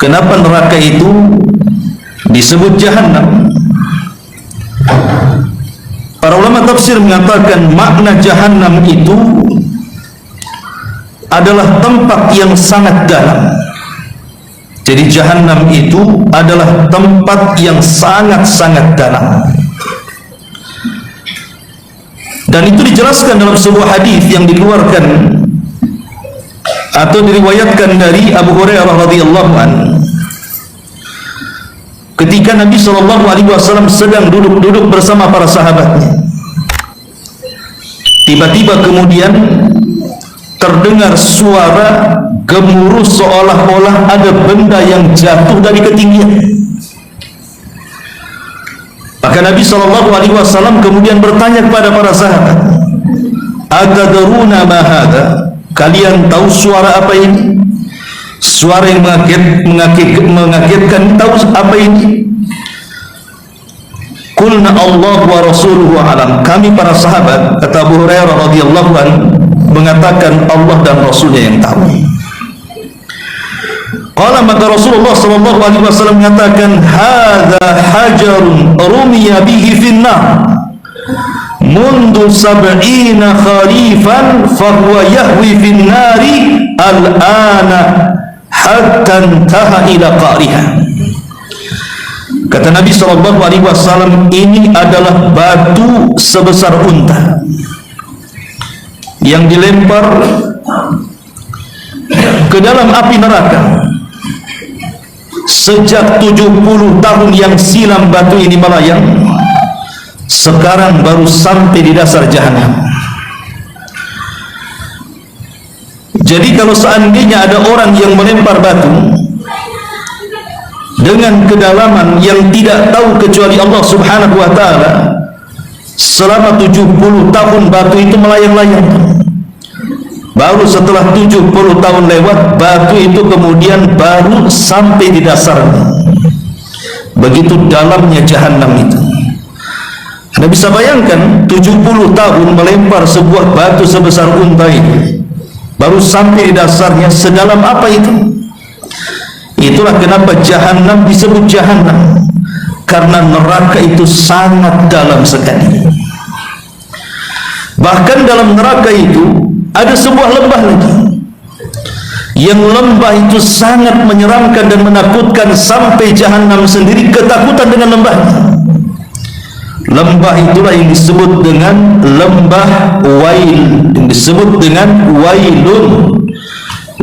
kenapa neraka itu disebut Jahannam? Para ulama tafsir mengatakan makna Jahannam itu adalah tempat yang sangat dalam. Jadi Jahannam itu adalah tempat yang sangat-sangat dalam. Dan itu dijelaskan dalam sebuah hadis yang dikeluarkan atau diriwayatkan dari Abu Hurairah radhiyallahu anhu. Ketika Nabi SAW sedang duduk-duduk bersama para sahabatnya, tiba-tiba kemudian terdengar suara gemuruh seolah-olah ada benda yang jatuh dari ketinggian. Maka Nabi SAW kemudian bertanya kepada para sahabat, "Atadruna ma hadza?" Kalian tahu suara apa ini? Suara yang mengagetkan, tahu apa ini? Qulna Allah wa rasuluhu alam. Kami para sahabat, kata Abu Hurairah radhiyallahu anhu, mengatakan Allah dan Rasulnya yang tahu. Qala, maka Rasulullah sallallahu alaihi wasallam mengatakan, hadza hajarun rumiya bihi finnar mundu sab'ina kharifan fahuwa yahwi finnari al-ana hatta intaha ila qariha. Kata Nabi sallallahu alaihi wasallam, ini adalah batu sebesar unta yang dilempar ke dalam api neraka. Sejak 70 tahun yang silam batu ini melayang, sekarang baru sampai di dasar Jahannam. Jadi kalau seandainya ada orang yang melempar batu dengan kedalaman yang tidak tahu kecuali Allah Subhanahu wa ta'ala, selama 70 tahun batu itu melayang-layang. Baru setelah 70 tahun lewat, batu itu kemudian baru sampai di dasarnya. Begitu dalamnya Jahannam itu. Anda bisa bayangkan 70 tahun melempar sebuah batu sebesar unta itu, baru sampai di dasarnya, sedalam apa itu? Itulah kenapa Jahannam disebut Jahannam, karena neraka itu sangat dalam sekali. Bahkan dalam neraka itu ada sebuah lembah lagi, yang lembah itu sangat menyeramkan dan menakutkan, sampai Jahannam sendiri ketakutan dengan lembahnya. Lembah itulah yang disebut dengan lembah Wail, yang disebut dengan Wailun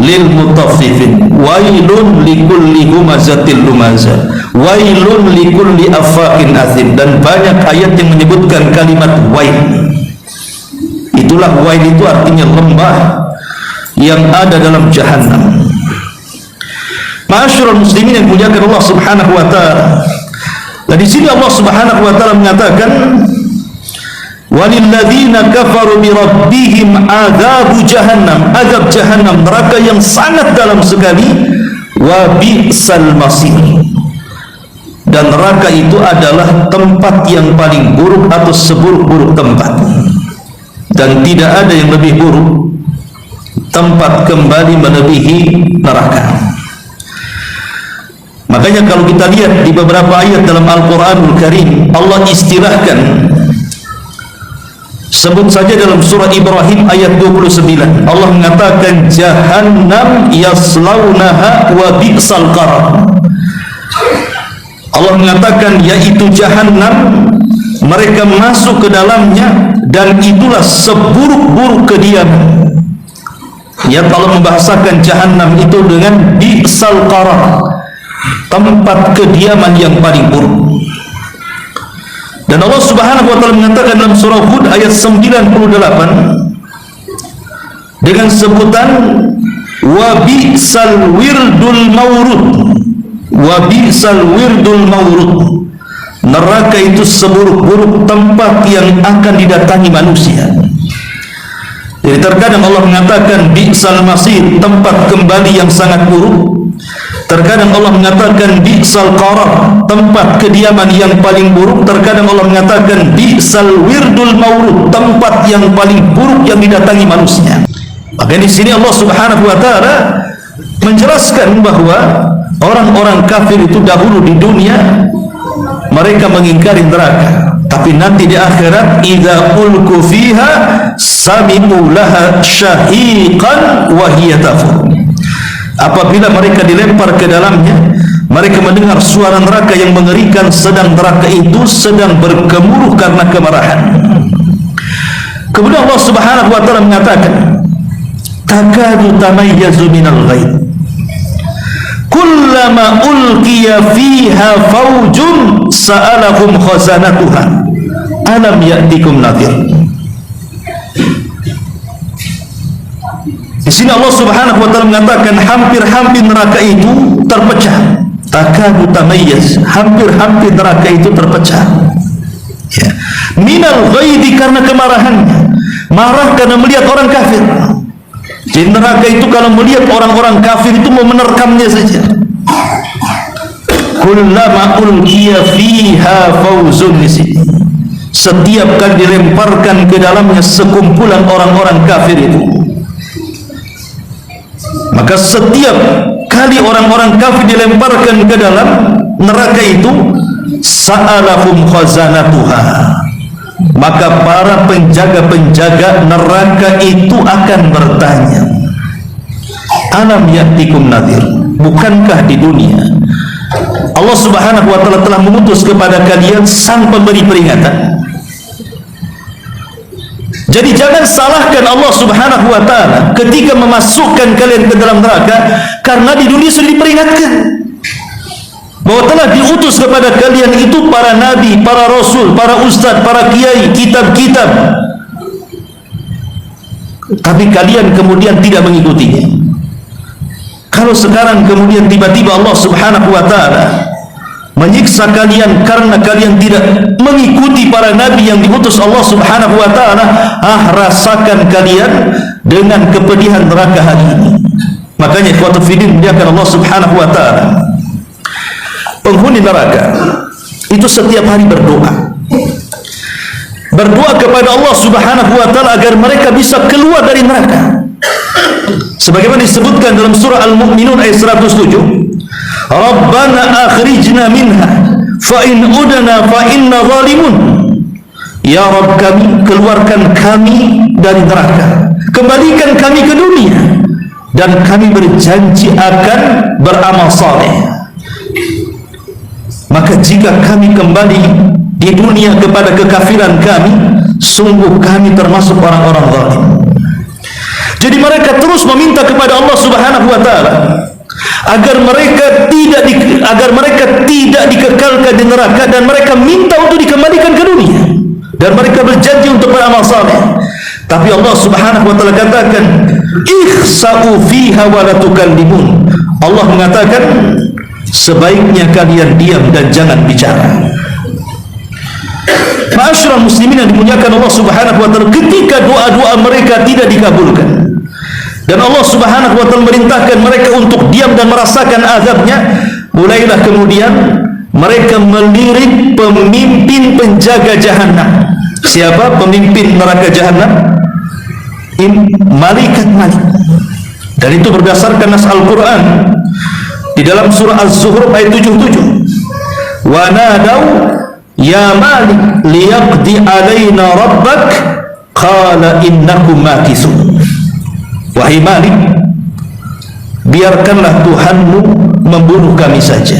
lil mutaffifin, Wailun likulli humazatil lumazah, Wailun likulli afakin athim. Dan banyak ayat yang menyebutkan kalimat Wail. Itulah Wail, itu artinya lembah yang ada dalam Jahannam. Ma'asyiral muslimin yang dimuliakan Allah Subhanahu wa ta'ala. Dan di sini Allah Subhanahu wa ta'ala mengatakan, walilladzina kafaru bi rabbihim adzabu jahannam, azab Jahannam, neraka yang sangat dalam sekali, wa bi'sal masir. Dan neraka itu adalah tempat yang paling buruk atau seburuk-buruk tempat. Dan tidak ada yang lebih buruk tempat kembali melebihi neraka. Makanya kalau kita lihat di beberapa ayat dalam Al-Quranul Karim, Allah istilahkan, sebut saja dalam surah Ibrahim ayat 29, Allah mengatakan Jahannam yaslaunaha wa bi'sal qarar. Allah mengatakan yaitu Jahannam, mereka masuk ke dalamnya dan itulah seburuk-buruk kediaman. Ya, Allah membahasakan Jahannam itu dengan bi'sal qarar, tempat kediaman yang paling buruk. Dan Allah Subhanahu wa ta'ala mengatakan dalam surah Hud ayat 98 dengan sebutan wa bi'sal wirdul mawrud, wa bi'sal wirdul mawrud. Neraka itu seburuk-buruk tempat yang akan didatangi manusia. Jadi terkadang Allah mengatakan bi'sal masir, tempat kembali yang sangat buruk. Terkadang Allah mengatakan bi'sal qarar, tempat kediaman yang paling buruk. Terkadang Allah mengatakan bi'sal wirdul mawrud, tempat yang paling buruk yang didatangi manusia. Maka di sini Allah Subhanahu wa ta'ala menjelaskan bahwa orang-orang kafir itu dahulu di dunia mereka mengingkari neraka, tapi nanti di akhirat idza ulqu fiha sami'u laha syahiqan wa hiya tafur. Apabila mereka dilempar ke dalamnya, mereka mendengar suara neraka yang mengerikan, sedang neraka itu sedang bergemuruh karena kemarahan. Kemudian Allah Subhanahu wa taala mengatakan, takadu tamayyazu minal ghaib kullama ulqiya fiha faujun sa'alahum khazanatuha alam ya'tikum nadhir. Di sini Allah Subhanahu wa taala mengatakan hampir-hampir neraka itu terpecah. Takadu tamayyaz, hampir-hampir neraka itu terpecah. Ya. Minal ghaidi, karena kemarahannya, marah karena melihat orang kafir. Di neraka itu kalau melihat orang-orang kafir itu mau menerkamnya saja. Kullama ulqiya fiha fawzun, setiap kali dilemparkan ke dalamnya sekumpulan orang-orang kafir itu, maka setiap kali orang-orang kafir dilemparkan ke dalam neraka itu, sa'alahum khazanatuha, maka para penjaga-penjaga neraka itu akan bertanya, alam ya'tikum nadhir, bukankah di dunia Allah Subhanahu wa taala telah mengutus kepada kalian sang pemberi peringatan? Jadi jangan salahkan Allah Subhanahu wa taala ketika memasukkan kalian ke dalam neraka, karena di dunia sudah diperingatkan bahwa telah diutus kepada kalian itu para nabi, para rasul, para ustaz, para kiai, kitab-kitab, tapi kalian kemudian tidak mengikutinya. Kalau sekarang kemudian tiba-tiba Allah Subhanahu wa taala menyiksa kalian karena kalian tidak mengikuti para nabi yang diutus Allah Subhanahu wa taala, rasakan kalian dengan kepedihan neraka hari ini. Makanya ikhwatu fiddin dimuliakan Allah Subhanahu wa taala, penghuni neraka itu setiap hari berdoa kepada Allah Subhanahu wa taala agar mereka bisa keluar dari neraka. Sebagaimana disebutkan dalam surah Al-Mu'minun ayat 107, Rabbana akhrijna minha fa in udna fa inna zalimun. Ya Rabb kami, keluarkan kami dari neraka, kembalikan kami ke dunia, dan kami berjanji akan beramal saleh. Maka jika kami kembali di dunia kepada kekafiran kami, sungguh kami termasuk orang-orang zalim. Jadi mereka terus meminta kepada Allah Subhanahu wa taala agar mereka tidak dikekalkan di neraka, dan mereka minta untuk dikembalikan ke dunia, dan mereka berjanji untuk beramal saleh. Tapi Allah Subhanahu wa taala katakan, ikhsa'u fiha wa la tukallimun. Allah mengatakan, sebaiknya kalian diam dan jangan bicara. Ma'asyiral muslimin yang dimuliakan Allah Subhanahu wa taala, ketika doa-doa mereka tidak dikabulkan dan Allah Subhanahu wa taala merintahkan mereka untuk diam dan merasakan azabnya, mulailah kemudian mereka melirik pemimpin penjaga jahanam. Siapa pemimpin neraka jahanam? Malaikat-malaikat. Dan itu berdasarkan nas Al-Quran di dalam surah Az-Zuhruf ayat 77. Wa nadaw ya Malik liyaqdi alaina rabbak qala innakum makisun. Wahai Malik, biarkanlah Tuhanmu membunuh kami saja.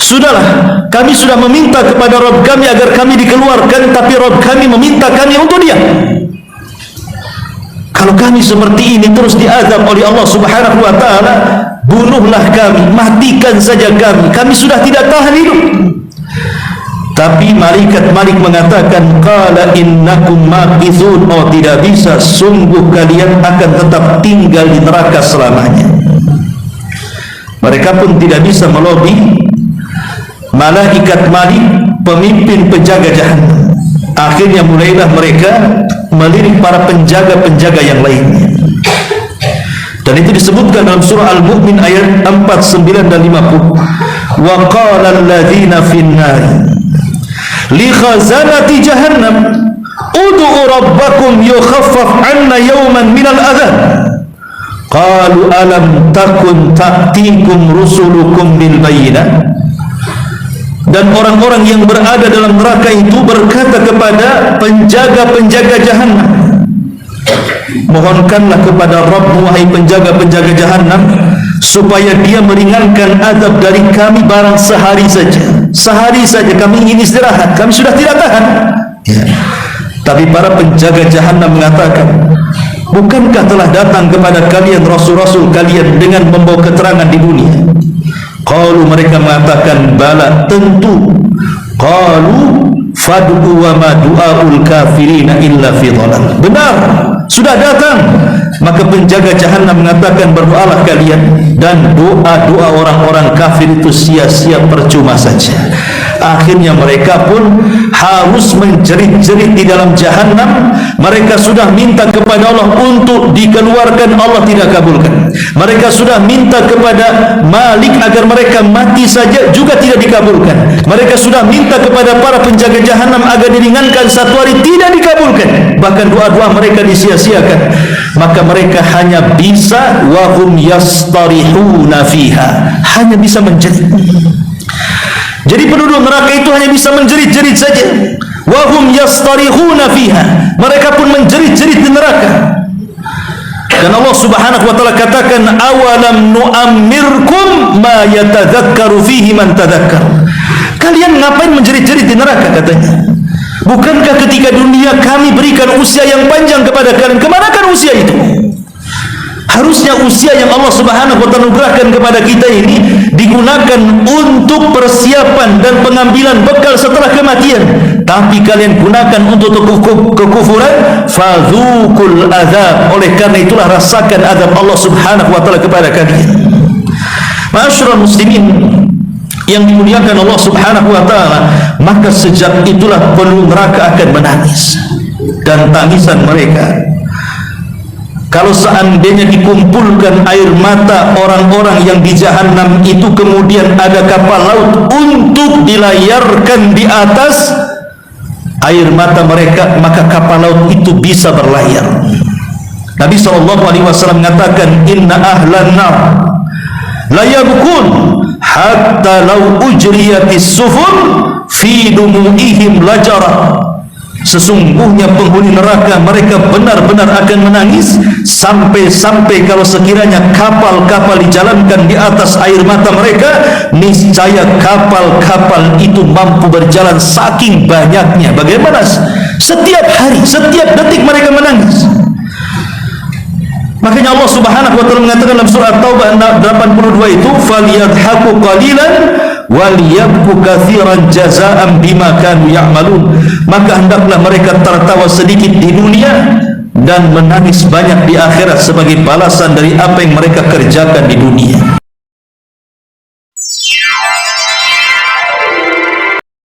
Sudahlah, kami sudah meminta kepada Rabb kami agar kami dikeluarkan, tapi Rabb kami meminta kami untuk diam. Kalau kami seperti ini terus diazab oleh Allah Subhanahu wa taala, bunuhlah kami, matikan saja kami. Kami sudah tidak tahan hidup. Tapi malaikat Malik mengatakan, qala innakum makithun, oh tidak bisa, sungguh kalian akan tetap tinggal di neraka selamanya. Mereka pun tidak bisa melobi malaikat Malik, pemimpin penjaga jahanam. Akhirnya mulailah mereka melirik para penjaga-penjaga yang lainnya. Dan itu disebutkan dalam surah Al-Mu'min ayat 49 dan 50. Wa qala alladhina fin nar li khazanati jahannam ud'u rabbakum yukhaffaf 'anna yawman minal adhab Qalu alam takun ta'tikum rusulukum bil bayyinat. Dan orang-orang yang berada dalam neraka itu berkata kepada penjaga-penjaga Jahannam, mohonkanlah kepada Rabb, wahai penjaga-penjaga Jahannam, supaya dia meringankan azab dari kami barang sehari saja. Sehari saja kami ingin istirahat, kami sudah tidak tahan. Ya. Tapi para penjaga Jahannam mengatakan, bukankah telah datang kepada kalian rasul-rasul kalian dengan membawa keterangan di dunia? Qalu, mereka mengatakan, bala, tentu. Qalu fad'u wa ma du'aul kafirina illa fi dhalal. Benar, sudah datang. Maka penjaga Jahannam mengatakan, berdoalah kalian, dan doa-doa orang-orang kafir itu sia-sia, percuma saja. Akhirnya mereka pun harus menjerit-jerit di dalam Jahannam. Mereka sudah minta kepada Allah untuk dikeluarkan, Allah tidak kabulkan. Mereka sudah minta kepada Malik agar mereka mati saja, juga tidak dikabulkan. Mereka sudah minta kepada para penjaga Jahannam agar diringankan satu hari, tidak dikabulkan. Bahkan doa-doa mereka disia-siakan. Maka mereka hanya bisa wahum yastarihuna fiha, hanya bisa menjerit. Jadi penduduk neraka itu hanya bisa menjerit-jerit saja. Wahum yastarihuna fiha, mereka pun menjerit-jerit di neraka. Dan Allah Subhanahu wa taala katakan, awalam nu'ammirkum ma yatadzakkaru fihi man tadzakkar. Kalian ngapain menjerit-jerit di neraka, katanya? Bukankah ketika dunia kami berikan usia yang panjang kepada kalian? Kemana kan usia itu? Harusnya usia yang Allah Subhanahu wa taala anugerahkan kepada kita ini digunakan untuk persiapan dan pengambilan bekal setelah kematian. Tapi kalian gunakan untuk kekufuran. Fadzuqul azab. Oleh karena itulah rasakan azab Allah Subhanahu wa taala kepada kalian. Ma'asyiral muslimin yang dimuliakan Allah Subhanahu wa taala, maka sejak itulah penduduk neraka akan menangis. Dan tangisan mereka, kalau seandainya dikumpulkan air mata orang-orang yang di Jahannam itu, kemudian ada kapal laut untuk dilayarkan di atas air mata mereka, maka kapal laut itu bisa berlayar. Nabi SAW mengatakan, inna ahlan nar la yabkun hatta law ujriyatis sufun fi dumu'ihim lajara. Sesungguhnya penghuni neraka mereka benar-benar akan menangis sampai-sampai kalau sekiranya kapal-kapal dijalankan di atas air mata mereka, niscaya kapal-kapal itu mampu berjalan saking banyaknya. Bagaimana setiap hari, setiap detik mereka menangis. Makanya Allah Subhanahu wa taala mengatakan dalam surah Taubah 82 itu, falyadhaku qalilan waliyabku katsiran jazaa'an bima kanu ya'malun. Maka hendaklah mereka tertawa sedikit di dunia dan menangis banyak di akhirat sebagai balasan dari apa yang mereka kerjakan di dunia.